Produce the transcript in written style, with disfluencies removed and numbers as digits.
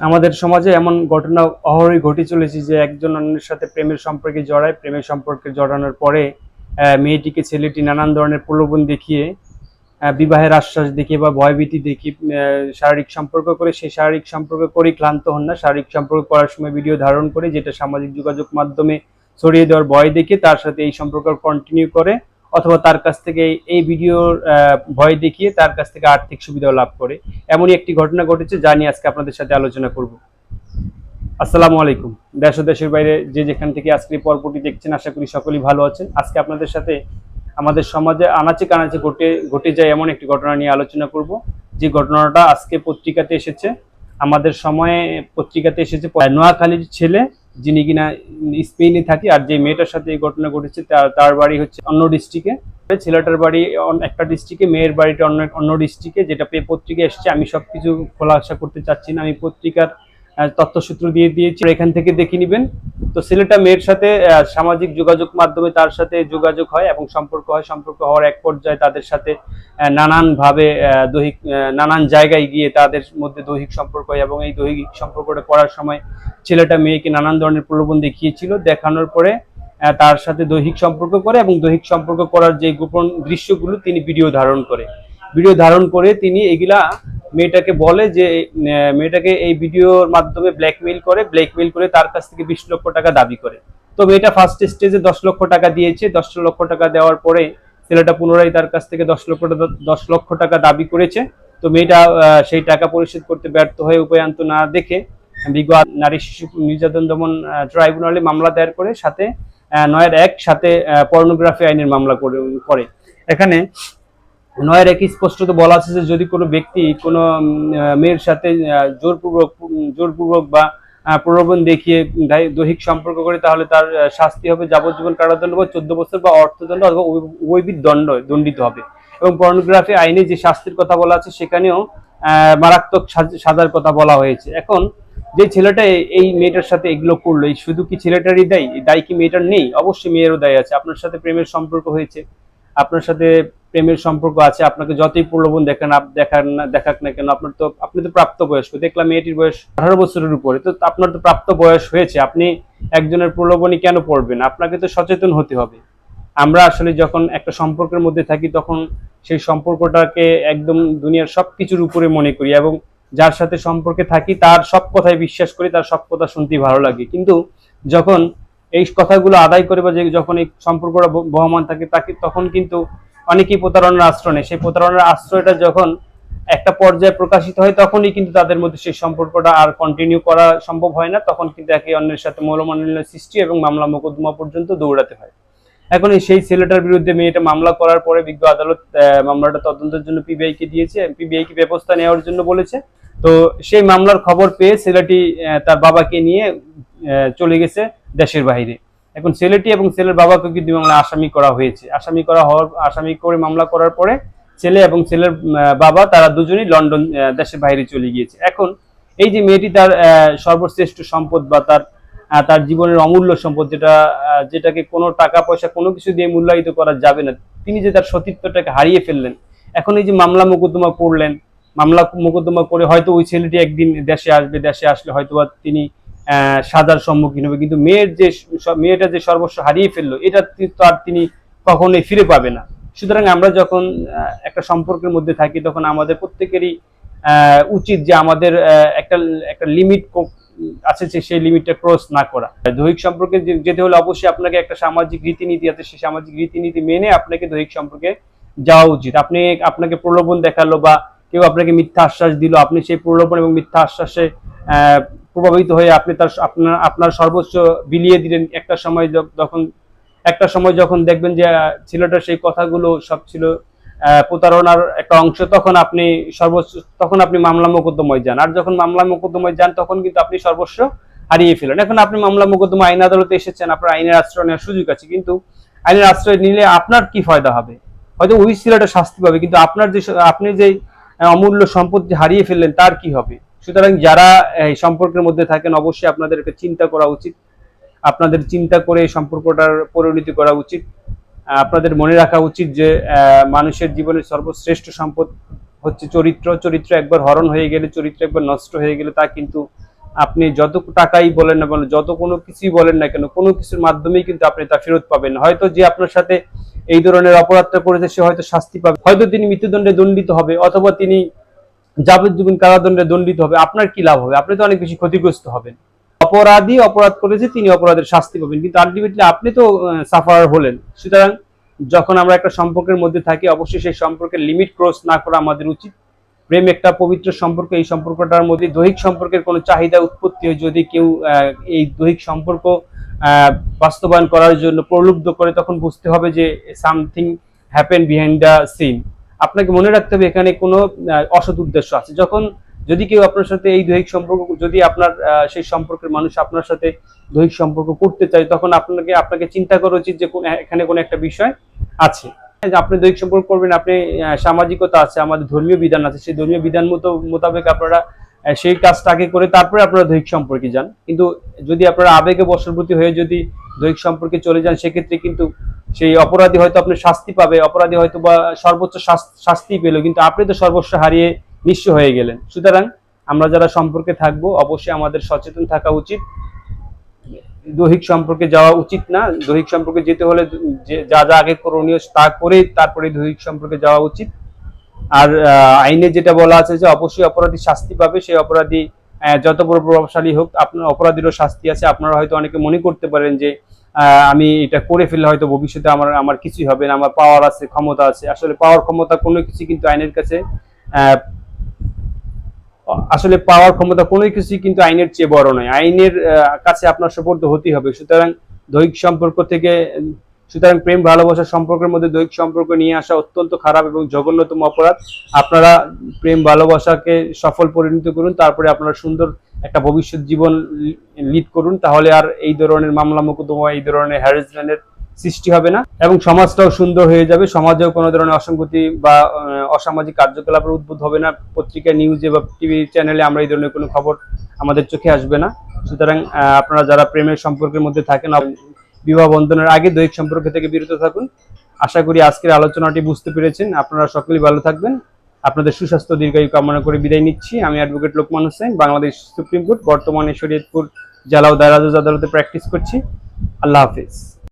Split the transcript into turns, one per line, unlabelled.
আমাদের সমাজে এমন ঘটনা অহরই ঘটে চলেছে যে একজন অন্যের সাথে প্রেমের সম্পর্কে জড়ায়, প্রেমের সম্পর্কে জড়ানোর পরে মেয়েটিকে ছেলেটি নানান ধরনের প্রলোভন দেখিয়ে, বিবাহের আশ্বাস দেখিয়ে বা ভয়ভীতি দেখিয়ে শারীরিক সম্পর্ক করে, সেই শারীরিক সম্পর্ক করেই ক্লান্ত হন না, শারীরিক সম্পর্ক করার সময় ভিডিও ধারণ করে যেটা সামাজিক যোগাযোগ মাধ্যমে ছড়িয়ে দেওয়ার ভয় দেখিয়ে তার সাথে এই সম্পর্ক কন্টিনিউ করে, অথবা তার কাছ থেকে এই ভিডিওর ভয় দেখিয়ে তার কাছ থেকে আর্থিক সুবিধাও লাভ করে। এমনই একটি ঘটনা ঘটেছে যা নিয়ে আজকে আপনাদের সাথে আলোচনা করব। আসসালামু আলাইকুম। দেশ ও দেশের বাইরে যে যেখান থেকে আজকে পর্বটি দেখছেন, আশা করি সকলেই ভালো আছেন। আজকে আপনাদের সাথে আমাদের সমাজে আনাচে কানাচে ঘটে যায় এমন একটি ঘটনা নিয়ে আলোচনা করব, যে ঘটনাটা আজকে পত্রিকাতে এসেছে। আমাদের সময়ে পত্রিকাতে এসেছে নোয়াখালীর ছেলে, যিনি কিনা স্পেনে থাকে, আর যে মেয়েটার সাথে এই ঘটনা ঘটেছে তার বাড়ি হচ্ছে অন্য ডিস্ট্রিক্টে। ছেলেটার বাড়ি একটা ডিস্ট্রিক্টে, মেয়ের বাড়িটা অন্য ডিস্ট্রিক্টে। যেটা পত্রিকায় এসছে, আমি সবকিছু খোলাসা করতে চাচ্ছি না, আমি পত্রিকার তথ্যসূত্র দিয়ে দিয়েছি, এখান থেকে দেখে নেবেন। তো ছেলেটা মেয়ের সাথে সামাজিক যোগাযোগ মাধ্যমে তার সাথে যোগাযোগ হয় এবং সম্পর্ক হয়। সম্পর্ক হওয়ার এক পর্যায়ে তাদের সাথে নানানভাবে দৈহিক নানান জায়গায় গিয়ে তাদের মধ্যে দৈহিক সম্পর্ক হয়, এবং এই দৈহিক সম্পর্কটা করার সময় ছেলেটা মেয়েকে নানান ধরনের প্রলোভন দেখিয়েছিল। দেখানোর পরে তার সাথে দৈহিক সম্পর্ক করে, এবং দৈহিক সম্পর্ক করার যে গোপন দৃশ্যগুলো তিনি ভিডিও ধারণ করে তিনি এগুলা মেয়েটাকে বলে যে মেয়েটাকে এই ভিডিওর মাধ্যমে ব্ল্যাকমেইল করে তার কাছ থেকে 20 লক্ষ টাকা দাবি করে। তো মেয়েটা ফার্স্ট স্টেজে 10 লক্ষ টাকা দিয়েছে। 10 লক্ষ টাকা দেওয়ার পরে ছেলেটা পুনরায় তার কাছ থেকে 10 লক্ষ টাকা দাবি করেছে। তো মেয়েটা সেই টাকা পরিশোধ করতে ব্যর্থ হয়ে উপায়ান্ত না দেখে বিগত নারী শিশু নির্যাতন দমন ট্রাইব্যুনালে মামলা দায়ের করে, সাথে 9-1 সাথে পর্নোগ্রাফি আইনের মামলা করে। এখানে 9-1 স্পষ্টত বলা আছে যে যদি কোনো ব্যক্তি কোনো মেয়ের সাথে জোরপূর্বক বা প্রলোভন দেখিয়ে দৈহিক সম্পর্ক করে, তাহলে তার শাস্তি হবে যাবজ্জীবন কারাদণ্ড বা 14 বছর বা অর্থদণ্ড অথবা উভয়বিধ দণ্ডিত হবে। এবং পর্নোগ্রাফি আইনে যে শাস্তির কথা বলা আছে সেখানেও মারাত্মক সাজার কথা বলা হয়েছে। এখন যে ছেলেটা এই মেয়েটার সাথে এগুলো করলো, এই শুধু কি ছেলেটারই দায়ী কি মেয়েটার নেই? অবশ্যই মেয়েরও দায়ী আছে। আপনার সাথে প্রেমের সম্পর্ক হয়েছে, আপনার সাথে প্রেমের সম্পর্ক আছে, আপনাকে যতই প্রলোভন দেখাক না কেন, আপনি তো প্রাপ্তবয়স্ক। দেখলাম মেয়েটির বয়স 18 বছরের উপরে, তো আপনার তো প্রাপ্ত বয়স হয়েছে, আপনি একজনের প্রলোভনই কেন পড়বেন? আপনাকে তো সচেতন হতে হবে। আমরা আসলে যখন একটা সম্পর্কের মধ্যে থাকি, তখন সেই সম্পর্কটাকে একদম দুনিয়ার সবকিছুর উপরে মনে করি, এবং যার সাথে সম্পর্কে থাকি তার সব কথায় বিশ্বাস করি, তার সব কথা শুনতেই ভালো লাগে। কিন্তু যখন এই কথাগুলো আদায় করে বা যখন এই সম্পর্কটা বহমান থাকে, তখন কিন্তু অনেকেই প্রতারণার আশ্রয় নেয়। সেই প্রতারণার আশ্রয়টা যখন একটা পর্যায়ে প্রকাশিত হয়, তখনই কিন্তু তাদের মধ্যে সেই সম্পর্কটা আর কন্টিনিউ করা সম্ভব হয় না। তখন কিন্তু একে অন্যের সাথে মনোমালিন্যের সৃষ্টি এবং মামলা মোকদ্দমা পর্যন্ত দৌড়াতে হয়। এখন সেই ছেলেটার বিরুদ্ধে মেয়েটা মামলা করার পরে বিজ্ঞ আদালত মামলাটা তদন্তের জন্য পিবিআইকে দিয়েছে, পিবিআইকে ব্যবস্থা নেওয়ার জন্য বলেছে। তো সেই মামলার খবর পেয়ে ছেলেটি তার বাবাকে নিয়ে চলে গেছে দেশের বাইরে। এখন ছেলেটি এবং ছেলের বাবাকে কিন্তু মামলা আসামি করে মামলা করার পরে ছেলে এবং ছেলের বাবা তারা দুজনেই লন্ডন দেশের বাইরে চলে গিয়েছে। এখন এই যে মেয়েটি তার সর্বশ্রেষ্ঠ সম্পদ বা তার জীবনের অমূল্য সম্পদ, যেটাকে কোনো টাকা পয়সা কোনো কিছু দিয়ে মূল্যায়িত করা যাবে না, তিনি যে তার সতীত্বটাকে হারিয়ে ফেললেন। এখন এই যে মামলা মোকদ্দমা করে হয়তো ওই ছেলেটি একদিন দেশে আসলে হয়তো তিনি সাজার সম্মুখীন হবে, কিন্তু মেয়েটা যে সর্বস্ব হারিয়ে ফেললো, এটা তো আর তিনি কখনোই ফিরে পাবে না। সুতরাং আমরা যখন একটা সম্পর্কের মধ্যে থাকি, তখন আমাদের প্রত্যেকেরই উচিত যে আমাদের একটা লিমিট আছে, সেই লিমিটটা ক্রস না করা। দৈহিক সম্পর্কে যেতে হলে অবশ্যই আপনাকে একটা সামাজিক রীতিনীতি আছে, সেই সামাজিক রীতিনীতি মেনে আপনাকে দৈহিক সম্পর্কে যাওয়া উচিত। আপনাকে প্রলোভন দেখালো বা কেউ আপনাকে মিথ্যা আশ্বাস দিল, আপনি সেই প্রলোভন এবং মিথ্যা আশ্বাসে প্রভাবিত হয়ে আপনি আপনার সর্বোচ্চ বিলিয়ে দিলেন। একটা সময় যখন দেখবেন যে ছেলেটার সেই কথাগুলো সব ছিল প্রতারণার একটা অংশ, তখন আপনি মামলা মোকদ্দমায় যান। আর যখন মামলা মোকদ্দমায় যান, তখন কিন্তু আপনি সর্বস্ব হারিয়ে ফেলেন। এখন আপনি মামলা মোকদ্দমা আইন আদালতে এসেছেন, আপনার আইনের আশ্রয় নেওয়ার সুযোগ আছে, কিন্তু আইনের আশ্রয় নিলে আপনার কি ফায়দা হবে? হয়তো ওই ছেলেটা শাস্তি পাবে, কিন্তু আপনি যে অমূল্য সম্পদ হারিয়ে ফেললেন, তার কি হবে? সুতরাং যারা এই সম্পর্কের মধ্যে থাকেন, অবশ্যই আপনাদেরকে চিন্তা করা উচিত। আপনাদের চিন্তা করে সম্পর্কটার পরিণতি করা উচিত। আপনাদের মনে রাখা উচিত যে মানুষের জীবনের সর্বশ্রেষ্ঠ সম্পদ হচ্ছে চরিত্র। চরিত্র একবার হরণ হয়ে গেলে, চরিত্র একবার নষ্ট হয়ে গেলে, তা কিন্তু আপনি যত টাকাই বলেন না কেন, যত কোনো কিছুই বলেন না কেন, কোনো কিছুর মাধ্যমেই কিন্তু আপনি তা ফেরত পাবেন না। হয়তো যে আপনার সাথে এই ধরনের অপরাধটা করেছে সে হয়তো শাস্তি পাবে, হয়তো তিনি মৃত্যুদণ্ডে দণ্ডিত হবে, অথবা তিনি যাবজ্জীবন কারাদণ্ডে দণ্ডিত হবে। আপনার কি লাভ হবে? আপনি তো অনেক বেশি ক্ষতিগ্রস্ত হবেন। অপরাধী অপরাধ করেছে, তিনি অপরাধের শাস্তি পাবেন, কিন্তু আলটিমেটলি আপনি তো সাফারার হলেন। সুতরাং যখন আমরা একটা সম্পর্কের মধ্যে থাকি, অবশ্যই সেই সম্পর্কের লিমিট ক্রস না করা আমাদের উচিত। প্রেম একটা পবিত্র সম্পর্ক, এই সম্পর্কটার মধ্যে দৈহিক সম্পর্কের কোনো চাহিদা উৎপত্তি হয়, যদি কেউ এই দৈহিক সম্পর্ক বাস্তবায়ন করার জন্য প্রলুব্ধ করে, তখন বুঝতে হবে যে something happen behind the scene. আপনাকে মনে রাখতে হবে এখানে কোনো অসৎ উদ্দেশ্য আছে। যদি কেউ আপনার সাথে এই দৈহিক সম্পর্ক, যদি আপনার সেই সম্পর্কের মানুষ আপনার সাথে দৈহিক সম্পর্ক করতে চায়, তখন আপনাকে চিন্তা করা উচিত যে এখানে কোনো একটা বিষয় আছে। আপনি দৈহিক সম্পর্ক করবেন, আপনি সামাজিকতা আছে, আমাদের ধর্মীয় বিধান আছে, সেই ধর্মীয় বিধান মোতাবেক আপনারা সেই কাজটা আগে করে তারপরে আপনারা দৈহিক সম্পর্কে যান। কিন্তু যদি আপনারা আবেগে বশবর্তী হয়ে যদি দৈহিক সম্পর্কে চলে যান, সেক্ষেত্রে কিন্তু সেই অপরাধী হয়তো আপনি শাস্তি পাবে, অপরাধী হয়তো বা সর্বোচ্চ শাস্তি পেল, কিন্তু আপনি তো সর্বস্ব হারিয়ে নিঃস্ব হয়ে গেলেন। সুতরাং আমরা যারা সম্পর্কে থাকবো, অবশ্যই আমাদের সচেতন থাকা উচিত। দৈহিক সম্পর্কে যাওয়া উচিত না। দৈহিক সম্পর্কে যেতে হলে যা যা আগে করণীয় তা করে তারপরে দৈহিক সম্পর্কে যাওয়া উচিত। আর আইনে যেটা বলা আছে যে অবশ্যই অপরাধী শাস্তি পাবে, সেই অপরাধী যত বড় প্রভাবশালী হোক, আপনার অপরাধীরও শাস্তি আছে। আপনারা হয়তো অনেকে মনে করতে পারেন যে আমি এটা করে ফেললে হয়তো ভবিষ্যতে আমার কিছুই হবে না, আমার পাওয়ার আছে, ক্ষমতা আছে। আসলে পাওয়ার ক্ষমতা কোনো কিছু কিন্তু আইনের কাছে আসলে পাওয়ার ক্ষমতা কোনো কিছুই কিন্তু আইনের চেয়ে বড় নয়। আইনের কাছে আপনার সুপর্দ হতেই হবে। সুতরাং প্রেম ভালোবাসার সম্পর্কের মধ্যে দৈহিক সম্পর্ক নিয়ে আসা অত্যন্ত খারাপ এবং জঘন্যতম অপরাধ। আপনারা প্রেম ভালোবাসাকে সফল পরিণত করুন, তারপরে আপনারা সুন্দর একটা ভবিষ্যৎ জীবন লিড করুন। তাহলে আর এই ধরনের মামলা মোকদ্দমা, এই ধরনের হ্যারাসমেন্টের সৃষ্টি হবে না, এবং সমাজটাও সুন্দর হয়ে যাবে। সমাজেও কোনো ধরনের অসঙ্গতি বা অসামাজিক কার্যকলাপের উদ্ভূত হবে না। পত্রিকা, নিউজে বা টিভি চ্যানেলে আমরা এই ধরনের কোনো খবর আমাদের চোখে আসবে না। সুতরাং আপনারা যারা প্রেমের সম্পর্কের মধ্যে থাকেন, বিবাহ বন্ধনের আগে দৈহিক সম্পর্ক থেকে বিরত থাকুন। আশা করি আজকের আলোচনাটি বুঝতে পেরেছেন। আপনারা সকলেই ভালো থাকবেন। আপনাদের সুস্বাস্থ্য দীর্ঘায়ু কামনা করে বিদায় নিচ্ছি। আমি advocate Lokman Hossain, Bangladesh supreme court বর্তমানে শরীয়তপুর জেলা ও দায়রা জজ আদালতে প্র্যাকটিস করছি। আল্লাহ হাফিজ।